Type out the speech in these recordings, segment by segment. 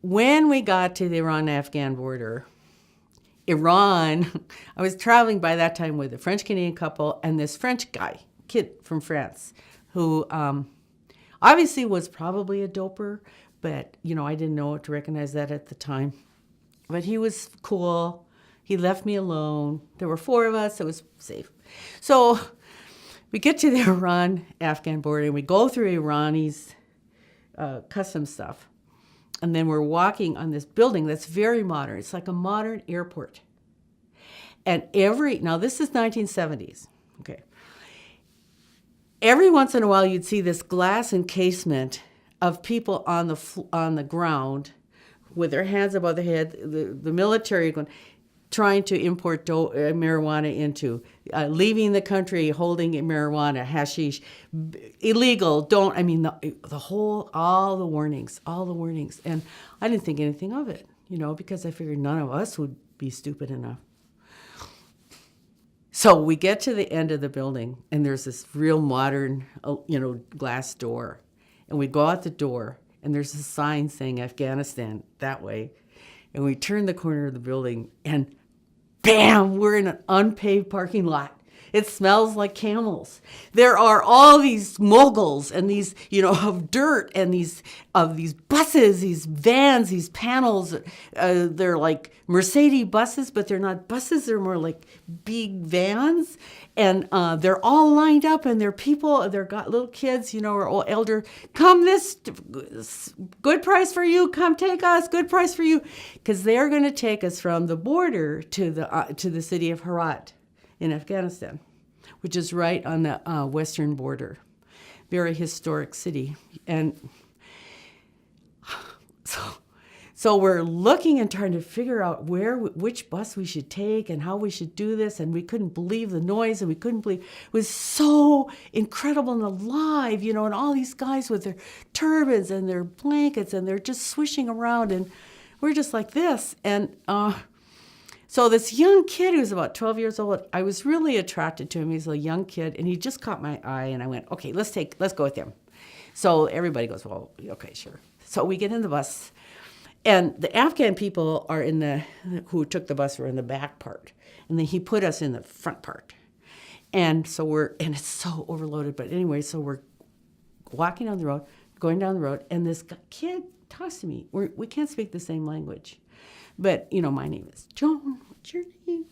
when we got to the Iran-Afghan border, Iran, I was traveling by that time with a French-Canadian couple and this French kid from France, who obviously was probably a doper, but, I didn't know to recognize that at the time. But he was cool. He left me alone. There were 4 of us. It was safe. So we get to the Iran-Afghan border, and we go through Irani's custom stuff. And then we're walking on this building that's very modern. It's like a modern airport. And now this is 1970s, okay. Every once in a while you'd see this glass encasement of people on the ground with their hands above their head, the military going, trying to import marijuana into, leaving the country holding marijuana, hashish, illegal, all the warnings. And I didn't think anything of it, because I figured none of us would be stupid enough. So we get to the end of the building, and there's this real modern, glass door. And we go out the door, and there's a sign saying Afghanistan that way. And we turn the corner of the building, and bam, we're in an unpaved parking lot. It smells like camels. There are all these moguls and these, of dirt and these buses, these vans, these panels. They're like Mercedes buses, but they're not buses. They're more like big vans. And they're all lined up, and they're people, they've got little kids, or all elder. Come, this good price for you. Come take us, good price for you. Because they're going to take us from the border to the city of Herat in Afghanistan, which is right on the western border. Very historic city. And so we're looking and trying to figure out which bus we should take and how we should do this, and we couldn't believe the noise, and we couldn't believe it was so incredible and alive, and all these guys with their turbans and their blankets, and they're just swishing around, and we're just like this. And so this young kid who was about 12 years old, I was really attracted to him. He's a young kid, and he just caught my eye, and I went, okay, let's go with him. So everybody goes, well, okay, sure. So we get in the bus, and the Afghan people who took the bus were in the back part, and then he put us in the front part. And so and it's so overloaded, but anyway, so we're walking down the road, going down the road, and this kid talks to me. We can't speak the same language. But, my name is Joan, what's your name?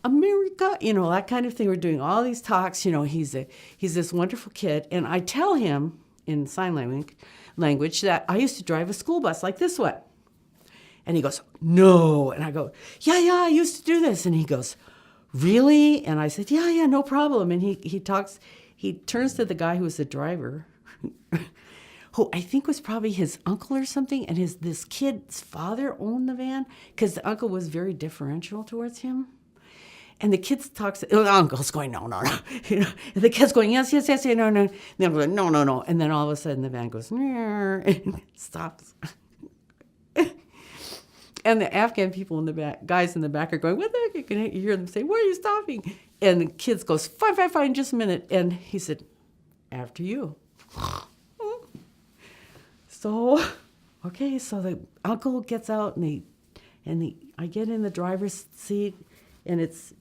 America, that kind of thing. We're doing all these talks. He's this wonderful kid. And I tell him in sign language that I used to drive a school bus like this one. And he goes, no. And I go, yeah, I used to do this. And he goes, really? And I said, yeah, no problem. And he turns to the guy who was the driver, who I think was probably his uncle or something, and this kid's father owned the van, because the uncle was very deferential towards him. And the kid talks, the uncle's going, no. And the kid's going, yes, no. And then we're like, no. And then all of a sudden the van goes, and stops. And the Afghan people in the back, guys in the back are going, what the heck? You can hear them say, why are you stopping? And the kid goes, fine, just a minute. And he said, after you. So, okay, so the uncle gets out, and I get in the driver's seat, and it's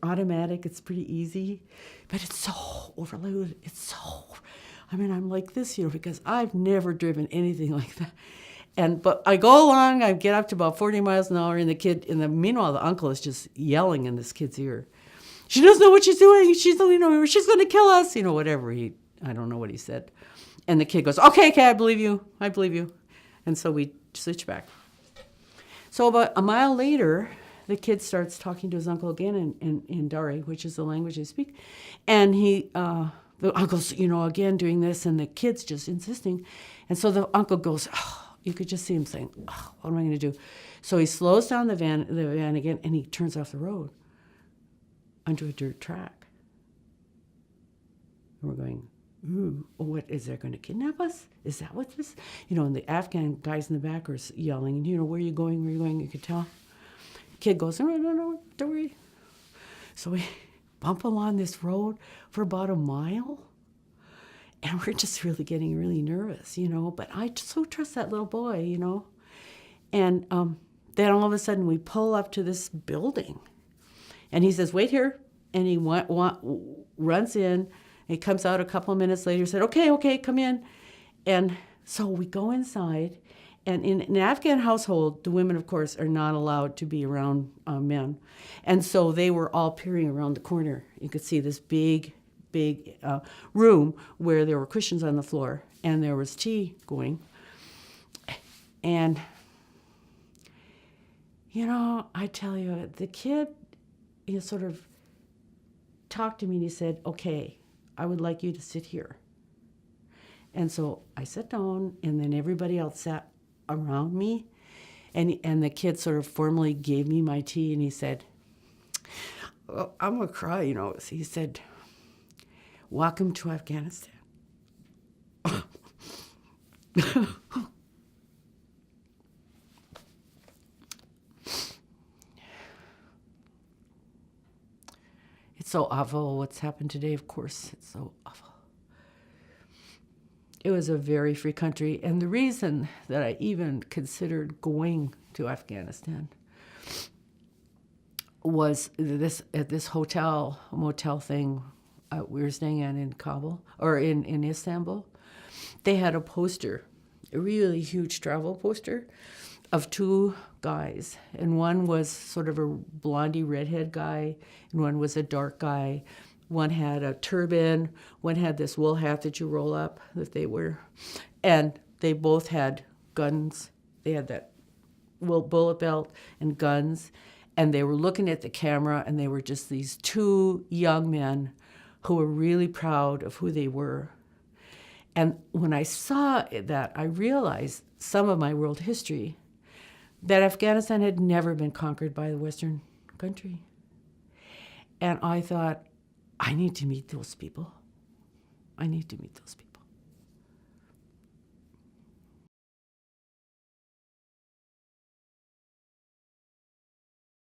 automatic. It's pretty easy, but it's so overloaded. I'm like this, because I've never driven anything like that. But I go along, I get up to about 40 miles an hour, and meanwhile, the uncle is just yelling in this kid's ear. She doesn't know what she's doing. She's going to kill us, whatever I don't know what he said. And the kid goes, okay, I believe you. And so we switch back. So about a mile later, the kid starts talking to his uncle again in Dari, which is the language they speak. And the uncle's, again doing this, and the kid's just insisting. And so the uncle goes, you could just see him saying, what am I going to do? So he slows down the van again, and he turns off the road onto a dirt track. And we're going, ooh, what, is there going to kidnap us? Is that what this? And the Afghan guys in the back are yelling, and where are you going? You could tell. Kid goes, no, don't worry. So we bump along this road for about a mile, and we're just really getting really nervous, but I so trust that little boy, And then all of a sudden we pull up to this building. And he says, wait here. And he runs in. He comes out a couple of minutes later, said, okay, come in. And so we go inside. And in an Afghan household, the women, of course, are not allowed to be around men. And so they were all peering around the corner. You could see this big room where there were cushions on the floor and there was tea going. And, I tell you, the kid, he sort of talked to me and he said, okay, I would like you to sit here. And so I sat down, and then everybody else sat around me. And the kid sort of formally gave me my tea, and he said, well, I'm going to cry, He said, welcome to Afghanistan. It's so awful what's happened today, of course. It's so awful. It was a very free country. And the reason that I even considered going to Afghanistan was at this motel thing we were staying at in Kabul, or in Istanbul. They had a poster, a really huge travel poster of two guys. And one was sort of a blondie redhead guy, and one was a dark guy. One had a turban, one had this wool hat that you roll up that they wear. And they both had guns. They had that bullet belt and guns. And they were looking at the camera, and they were just these two young men who were really proud of who they were. And when I saw that, I realized some of my world history, that Afghanistan had never been conquered by the Western country. And I thought, I need to meet those people. I need to meet those people.